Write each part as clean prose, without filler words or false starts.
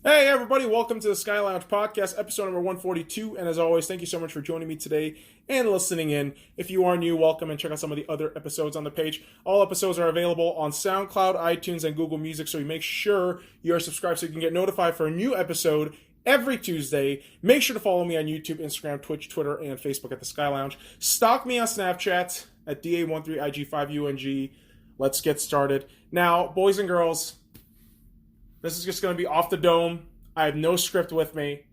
Hey everybody, welcome to the SkyLounge podcast, episode number 142. And as always, thank you so much for joining me today and listening in. If you are new, welcome and check out some of the other episodes on the page. All episodes are available on SoundCloud, iTunes, and Google Music, so you make sure you are subscribed so you can get notified for a new episode every Tuesday. Make sure to follow me on YouTube, Instagram, Twitch, Twitter, and Facebook at the SkyLounge. Stalk me on Snapchat at DA13IG5UNG. Let's get started. Now, boys and girls, this is just going to be off the dome. I have no script with me.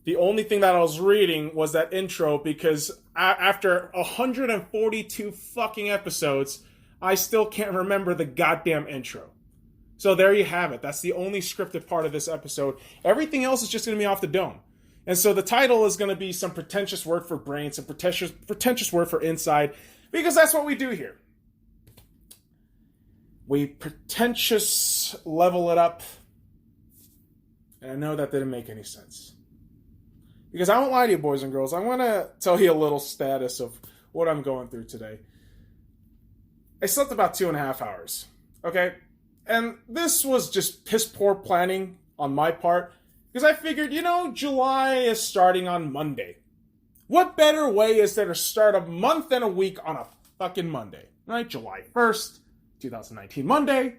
The only thing that I was reading was that intro because after 142 fucking episodes, I still can't remember the goddamn intro. So there you have it. That's the only scripted part of this episode. Everything else is just going to be off the dome. And so the title is going to be some pretentious word for brain, some pretentious word for inside, because that's what we do here. We pretentious level it up. And I know that didn't make any sense. Because I won't lie to you, boys and girls. I want to tell you a little status of what I'm going through today. I slept about 2.5 hours. Okay? And this was just piss poor planning on my part. Because I figured, July is starting on Monday. What better way is there to start a month and a week on a fucking Monday? Right? July 1st. 2019 Monday.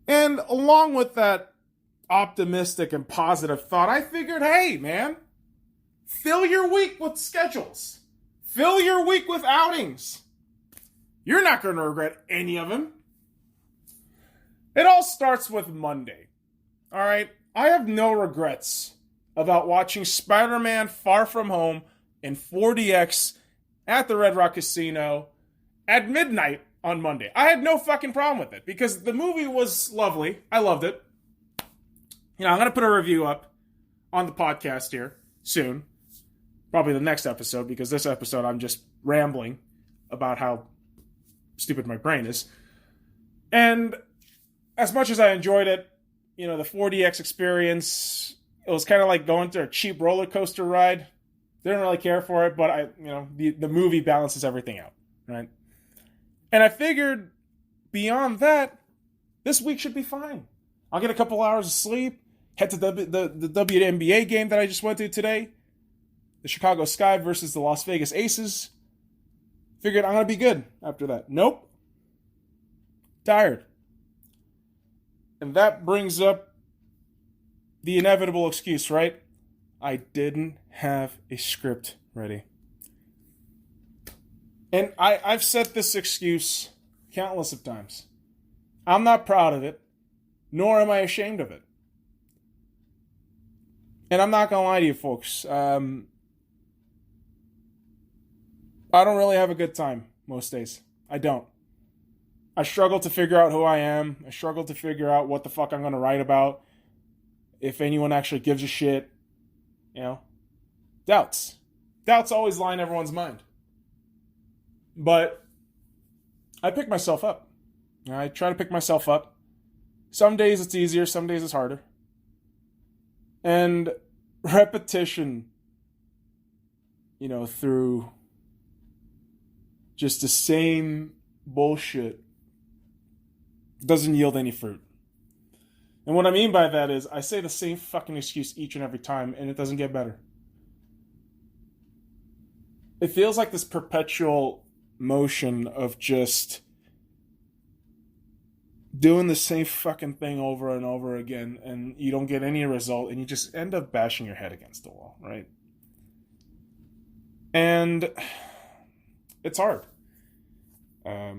And along with that optimistic and positive thought, I figured, hey, man, fill your week with schedules. Fill your week with outings. You're not going to regret any of them. It all starts with Monday. All right? I have no regrets about watching Spider-Man Far From Home in 4DX at the Red Rock Casino at midnight on Monday. I had no fucking problem with it because the movie was lovely. I loved it. I'm going to put a review up on the podcast here soon. Probably the next episode, because this episode I'm just rambling about how stupid my brain is. And as much as I enjoyed it, the 4DX experience, it was kind of like going through a cheap roller coaster ride. Didn't really care for it, but the movie balances everything out, right? And I figured beyond that, this week should be fine. I'll get a couple hours of sleep, head to the WNBA game that I just went to today, the Chicago Sky versus the Las Vegas Aces. Figured I'm going to be good after that. Nope. Tired. And that brings up the inevitable excuse, right? I didn't have a script ready. And I've said this excuse countless of times. I'm not proud of it, nor am I ashamed of it. And I'm not going to lie to you folks. I don't really have a good time most days. I don't. I struggle to figure out who I am. I struggle to figure out what the fuck I'm going to write about. If anyone actually gives a shit. Doubts. Doubts always lie in everyone's mind. But I pick myself up. I try to pick myself up. Some days it's easier, some days it's harder. And repetition, through just the same bullshit doesn't yield any fruit. And what I mean by that is I say the same fucking excuse each and every time and it doesn't get better. It feels like this perpetual motion of just doing the same fucking thing over and over again, and you don't get any result, and you just end up bashing your head against the wall, right? And it's hard. I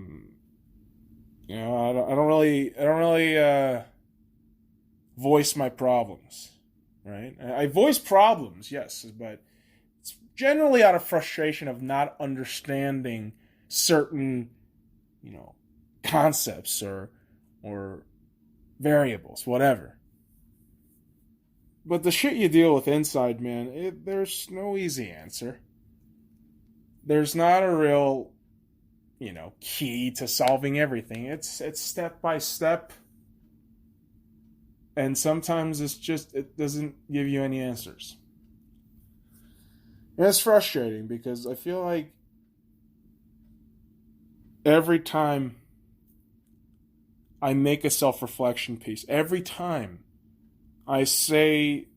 don't really voice my problems, right? I voice problems, yes, but it's generally out of frustration of not understanding certain, concepts or variables, whatever. But the shit you deal with inside, man, there's no easy answer. There's not a real, key to solving everything. It's step by step. And sometimes it doesn't give you any answers. And it's frustrating because I feel like every time I make a self-reflection piece, every time I say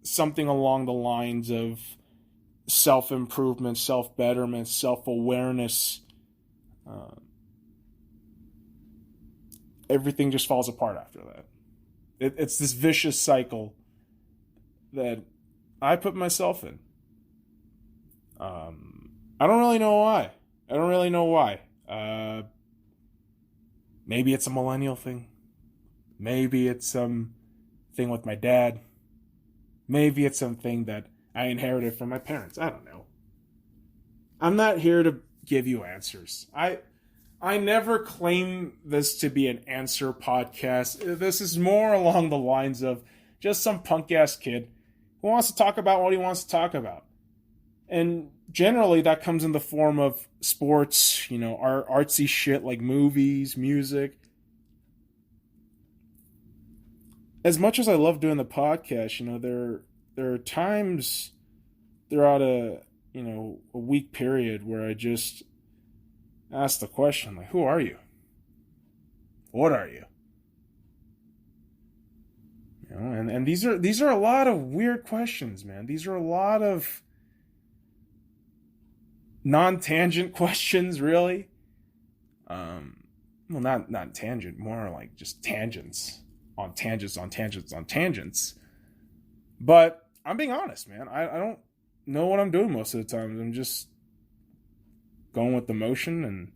something along the lines of self-improvement, self-betterment, self-awareness, everything just falls apart after that. It's this vicious cycle that I put myself in. I don't really know why. Maybe it's a millennial thing. Maybe it's some thing with my dad. Maybe it's something that I inherited from my parents. I don't know. I'm not here to give you answers. I never claim this to be an answer podcast. This is more along the lines of just some punk-ass kid who wants to talk about what he wants to talk about. And generally that comes in the form of sports, artsy shit like movies, music. As much as I love doing the podcast, there are times throughout a week period where I just ask the question, like, who are you? What are you? And these are a lot of weird questions, man. These are a lot of non-tangent questions, really. Well, not tangent, more like just tangents on tangents on tangents on tangents. But I'm being honest, man. I don't know what I'm doing most of the time. I'm just going with the motion and,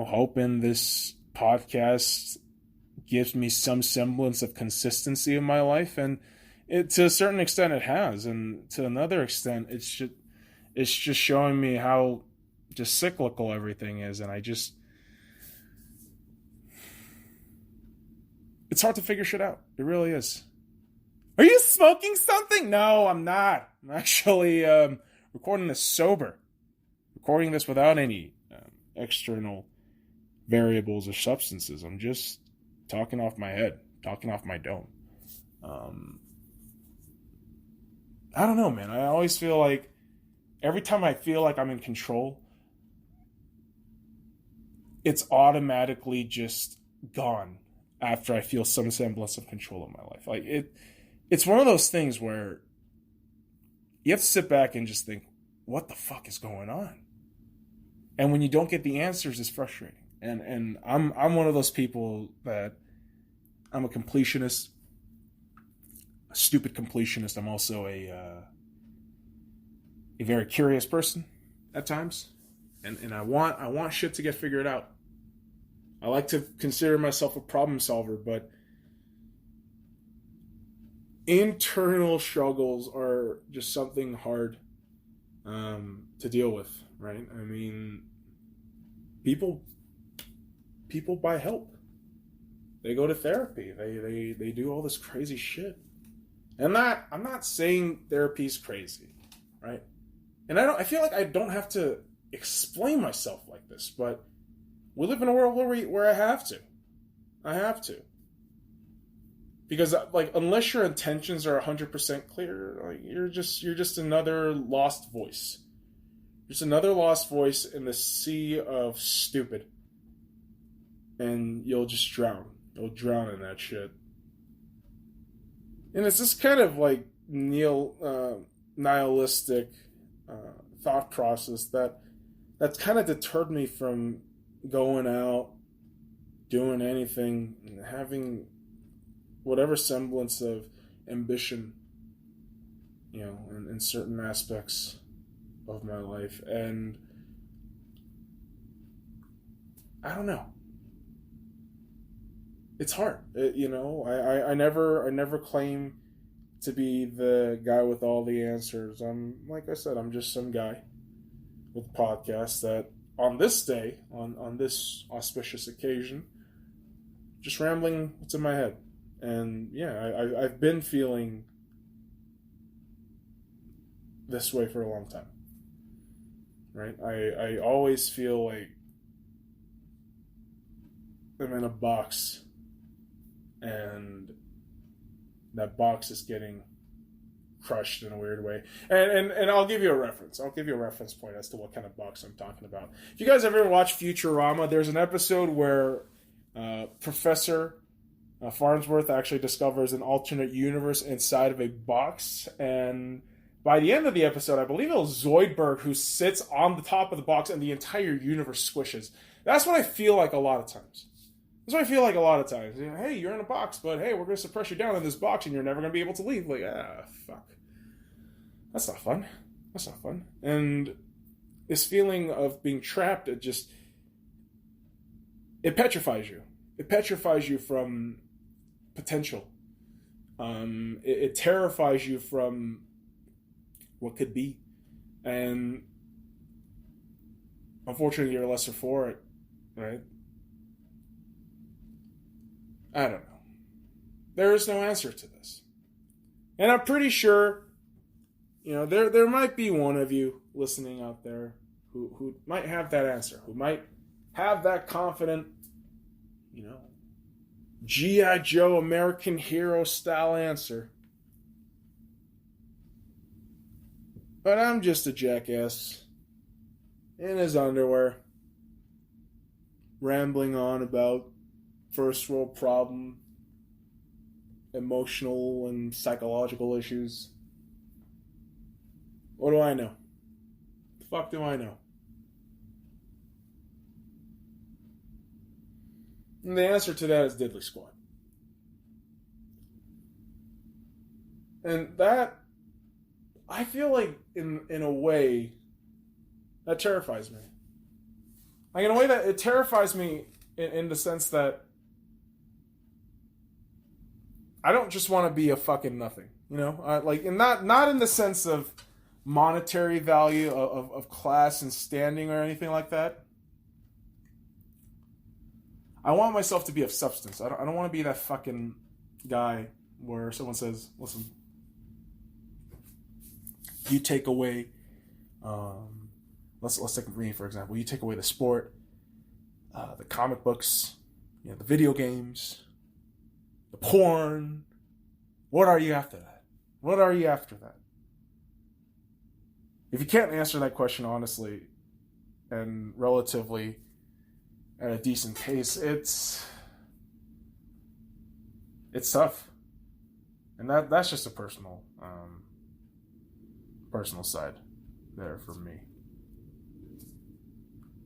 hoping this podcast gives me some semblance of consistency in my life. And to a certain extent it has. And to another extent, it's just showing me how just cyclical everything is. And it's hard to figure shit out. It really is. Are you smoking something? No, I'm not. I'm actually recording this sober. Recording this without any external variables or substances. I'm just talking off my head, talking off my dome. I don't know, man. I always feel like every time I feel like I'm in control, it's automatically just gone after I feel some semblance of control of my life. Like it's one of those things where you have to sit back and just think, what the fuck is going on? And when you don't get the answers, it's frustrating. And I'm one of those people that I'm a completionist, a stupid completionist. I'm also a very curious person at times, and I want shit to get figured out. I like to consider myself a problem solver, but internal struggles are just something hard to deal with, right? I mean, people buy help. They go to therapy. They do all this crazy shit. And I'm not saying therapy's crazy, right? And I feel like I don't have to explain myself like this, but we live in a world where I have to. I have to. Because unless your intentions are 100% clear, you're just another lost voice. Just another lost voice in the sea of stupid. And you'll just drown. You'll drown in that shit. And it's this kind of nihilistic thought process that's kind of deterred me from going out, doing anything, and having whatever semblance of ambition, in certain aspects of my life. And I don't know. It's hard. I never claim to be the guy with all the answers. Like I said, I'm just some guy with a podcast that on this day, on this auspicious occasion, just rambling what's in my head. And yeah, I've been feeling this way for a long time. Right? I always feel like I'm in a box, and that box is getting crushed in a weird way. And I'll give you a reference. I'll give you a reference point as to what kind of box I'm talking about. If you guys ever watch Futurama, there's an episode where Professor Farnsworth actually discovers an alternate universe inside of a box, and by the end of the episode, I believe it was Zoidberg who sits on the top of the box and the entire universe squishes. That's what I feel like a lot of times. You know, hey, you're in a box, but hey, we're going to suppress you down in this box and you're never going to be able to leave. Like, fuck. That's not fun. And this feeling of being trapped, it petrifies you. It petrifies you from potential. It terrifies you from what could be. And unfortunately, you're lesser for it, right? I don't know. There is no answer to this. And I'm pretty sure, you know, there might be one of you listening out there who might have that answer, who might have that confident, you know, G.I. Joe American hero style answer. But I'm just a jackass in his underwear, rambling on about first world problem, emotional and psychological issues. What do I know? The fuck do I know? And the answer to that is Diddly Squad. And that, I feel like in a way, that terrifies me. Like in a way that it terrifies me in the sense that I don't just want to be a fucking nothing, you know? Like, and not in the sense of monetary value of class and standing or anything like that. I want myself to be of substance. I don't want to be that fucking guy where someone says, listen, you take away, let's take me for example. You take away the sport, the comic books, you know, the video games, the porn. What are you after that? What are you after that? If you can't answer that question honestly and relatively at a decent pace, it's tough. And that's just a personal side there for me.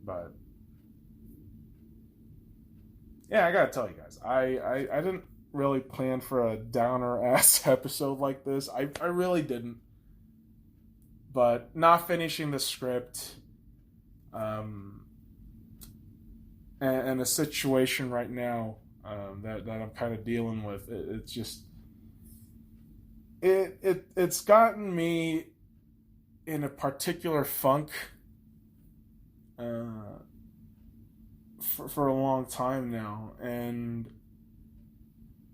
But yeah, I gotta tell you guys, I didn't really plan for a downer ass episode like this. I really didn't. But not finishing the script, and a situation right now that I'm kind of dealing with, it's just it's gotten me in a particular funk for a long time now, and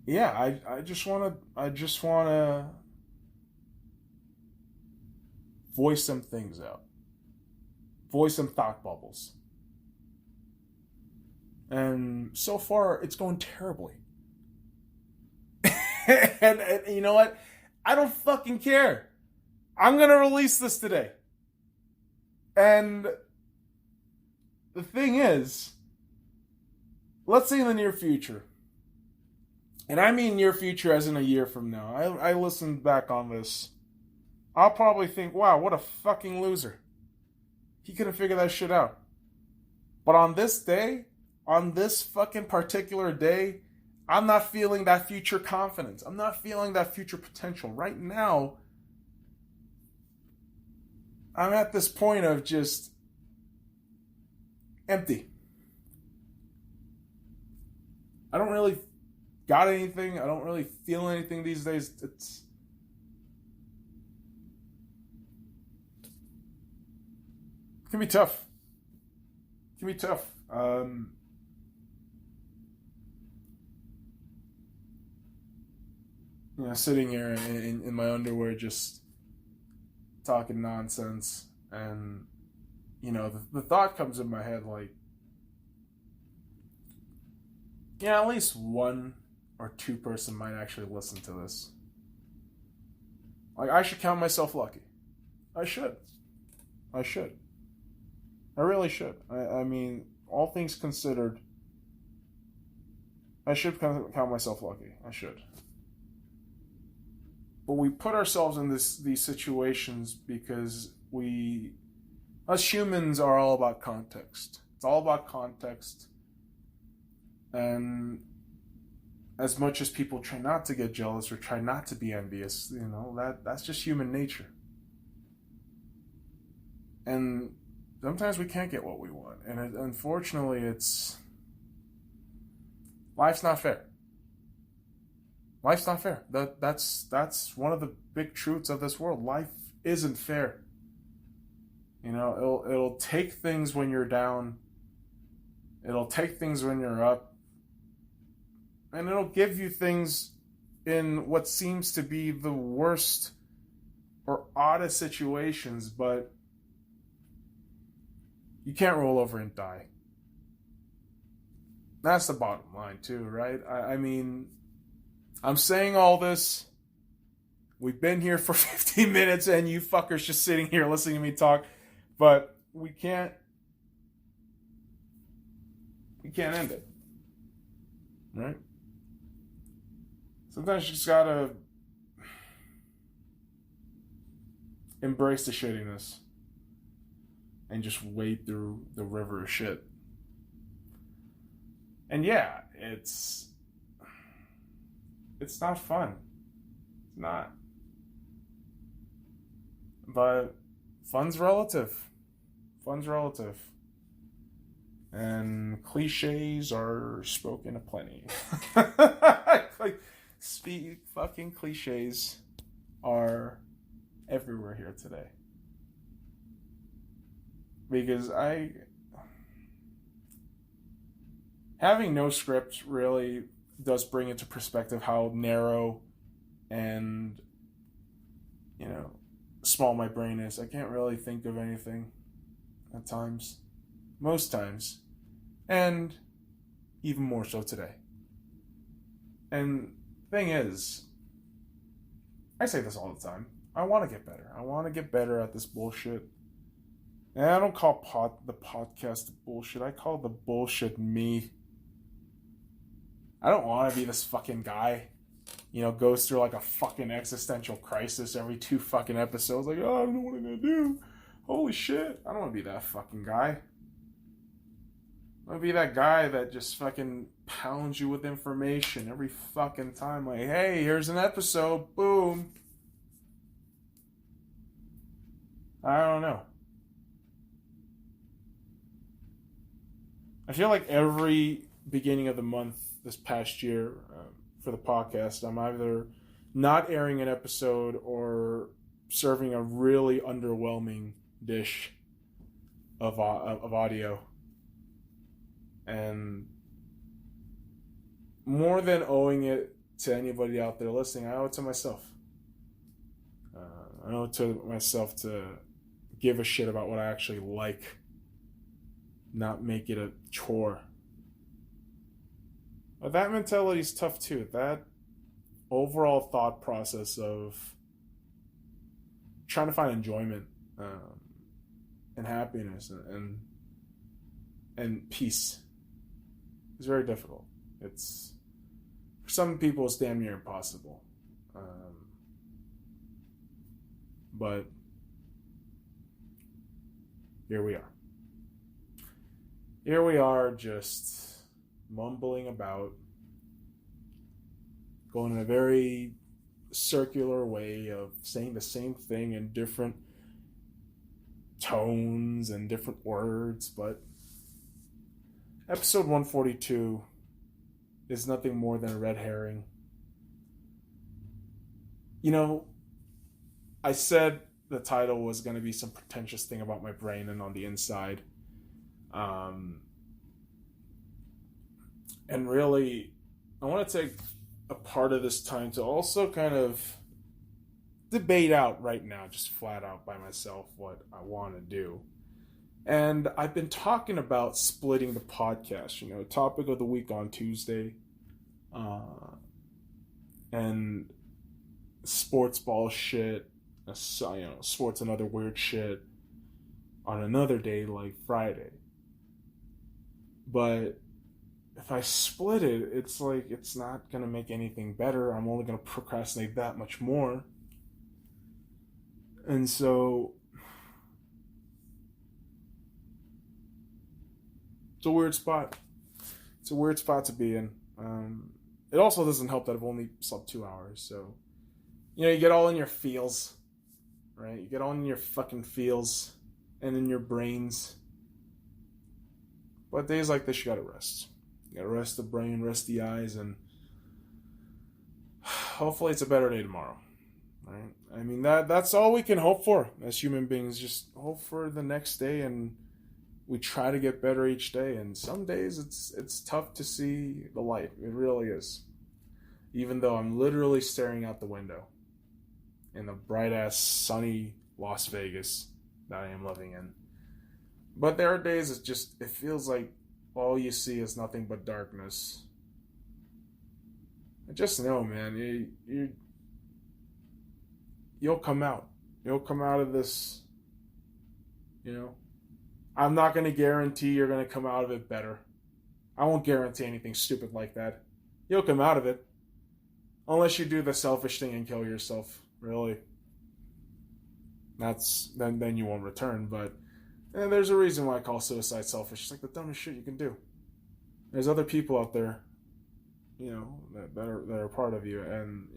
yeah, I just wanna voice some things out, voice some thought bubbles. And so far, it's going terribly. and you know what? I don't fucking care. I'm going to release this today. And the thing is, let's say in the near future, and I mean near future as in a year from now, I listened back on this, I'll probably think, wow, what a fucking loser. He couldn't figure that shit out. But on this day, on this fucking particular day, I'm not feeling that future confidence. I'm not feeling that future potential. Right now, I'm at this point of just empty. I don't really got anything. I don't really feel anything these days. It can be tough. It can be tough. You know, sitting here in my underwear just talking nonsense, and you know, the thought comes in my head like, yeah, at least one or two person might actually listen to this. Like, I should count myself lucky. I should. I really should. I mean, all things considered, I should count myself lucky. I should. But we put ourselves in these situations because us humans are all about context. It's all about context. And as much as people try not to get jealous or try not to be envious, that's just human nature. And sometimes we can't get what we want. And unfortunately, life's not fair. Life's not fair. That's one of the big truths of this world. Life isn't fair. It'll take things when you're down. It'll take things when you're up. And it'll give you things in what seems to be the worst or oddest situations, but you can't roll over and die. That's the bottom line too, right? I mean, I'm saying all this. We've been here for 15 minutes and you fuckers just sitting here listening to me talk, but we can't end it. Right? Sometimes you just gotta embrace the shittiness and just wade through the river of shit. And yeah, it's not fun. It's not. But fun's relative. Fun's relative. And cliches are spoken aplenty. Fucking cliches are everywhere here today. Because having no script really does bring into perspective how narrow and, small my brain is. I can't really think of anything at times. Most times. And even more so today. And the thing is, I say this all the time. I want to get better. I want to get better at this bullshit. And I don't call the podcast bullshit. I call the bullshit me. I don't want to be this fucking guy, goes through like a fucking existential crisis every 2 fucking episodes. Like, oh, I don't know what I'm going to do. Holy shit. I don't want to be that fucking guy. I want to be that guy that just fucking pounds you with information every fucking time. Like, hey, here's an episode. Boom. I don't know. I feel like every beginning of the month this past year for the podcast, I'm either not airing an episode or serving a really underwhelming dish of audio. And more than owing it to anybody out there listening, I owe it to myself. I owe it to myself to give a shit about what I actually like, not make it a chore. But that mentality is tough too. That overall thought process of trying to find enjoyment and happiness and peace is very difficult. It's, for some people, it's damn near impossible. But here we are. Here we are, just mumbling about, going in a very circular way of saying the same thing in different tones and different words, but episode 142 is nothing more than a red herring. I said the title was going to be some pretentious thing about my brain and on the inside. And really, I want to take a part of this time to also kind of debate out right now, just flat out by myself, what I want to do. And I've been talking about splitting the podcast, topic of the week on Tuesday, and sports ball shit, sports and other weird shit on another day like Friday. But if I split it, it's like it's not going to make anything better. I'm only going to procrastinate that much more. And so it's a weird spot. It's a weird spot to be in. It also doesn't help that I've only slept 2 hours. So, you get all in your feels, right? You get all in your fucking feels and in your brains. But days like this, you gotta rest. You gotta rest the brain, rest the eyes, and hopefully it's a better day tomorrow, right? I mean, that's all we can hope for as human beings. Just hope for the next day, and we try to get better each day. And some days it's tough to see the light. It really is. Even though I'm literally staring out the window in the bright-ass, sunny Las Vegas that I am living in. But there are days it feels like all you see is nothing but darkness. And just know, man, you'll come out. You'll come out of this, I'm not going to guarantee you're going to come out of it better. I won't guarantee anything stupid like that. You'll come out of it. Unless you do the selfish thing and kill yourself, really. Then you won't return, but there's a reason why I call suicide selfish. It's like the dumbest shit you can do. There's other people out there, that are part of you and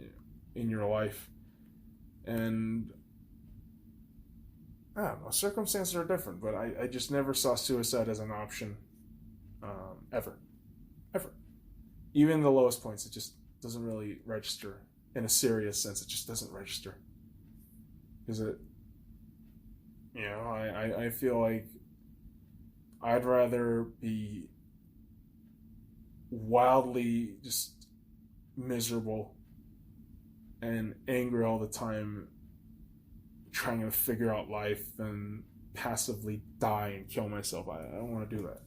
in your life. And I don't know, circumstances are different, but I just never saw suicide as an option. Ever. Even in the lowest points, it just doesn't really register in a serious sense. It just doesn't register. Because I feel like I'd rather be wildly just miserable and angry all the time trying to figure out life than passively die and kill myself. I don't want to do that.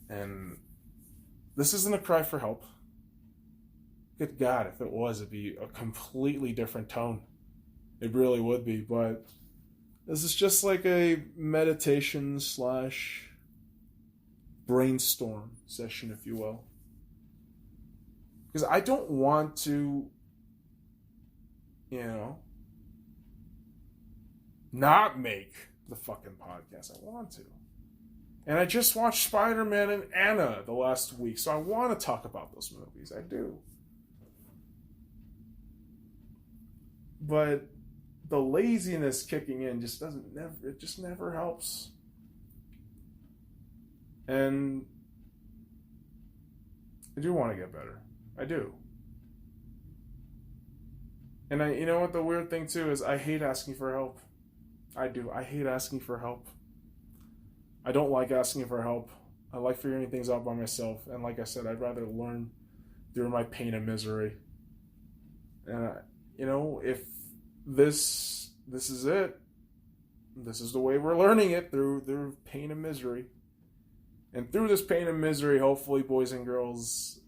And this isn't a cry for help. Good God, if it was, it'd be a completely different tone. It really would be, but this is just like a meditation / brainstorm session, if you will. Because I don't want to, not make the fucking podcast. I want to. And I just watched Spider-Man and Anna the last week, so I want to talk about those movies. I do. But the laziness kicking in just never helps. And I do want to get better. I do. And you know what the weird thing too is, I hate asking for help. I do. I hate asking for help. I don't like asking for help. I like figuring things out by myself. And like I said, I'd rather learn through my pain and misery. And if this is it, this is the way we're learning it, through pain and misery. And through this pain and misery, hopefully, boys and girls,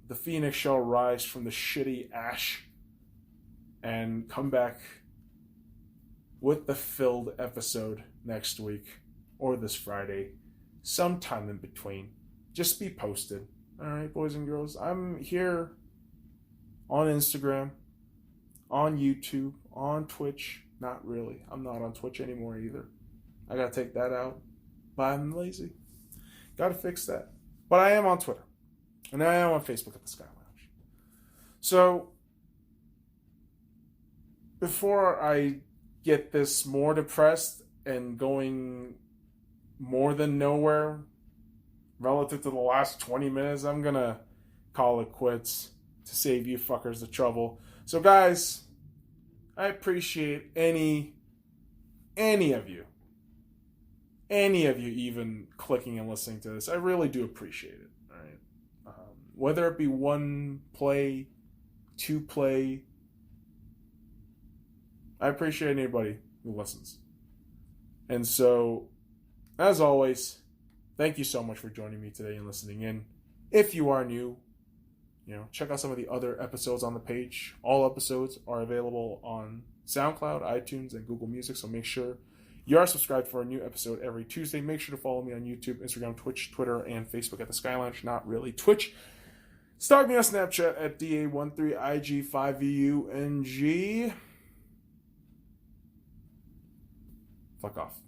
the phoenix shall rise from the shitty ash and come back with the filled episode next week or this Friday, sometime in between. Just be posted. All right, boys and girls, I'm here on Instagram, on YouTube, on Twitch. Not really. I'm not on Twitch anymore either. I gotta take that out. But I'm lazy. Gotta fix that. But I am on Twitter. And I am on Facebook at the SkyLounge. So, before I get this more depressed and going more than nowhere relative to the last 20 minutes, I'm gonna call it quits to save you fuckers the trouble. So guys, I appreciate any of you even clicking and listening to this. I really do appreciate it. All right, whether it be 1 play, 2 play, I appreciate anybody who listens. And so, as always, thank you so much for joining me today and listening in. If you are new, check out some of the other episodes on the page. All episodes are available on SoundCloud, iTunes, and Google Music, so make sure You are subscribed for a new episode every Tuesday. Make sure to follow me on YouTube, Instagram, Twitch, Twitter, and Facebook at the SkyLounge. Not really Twitch. Stalk me on Snapchat at DA13IG5VUNG. Fuck off.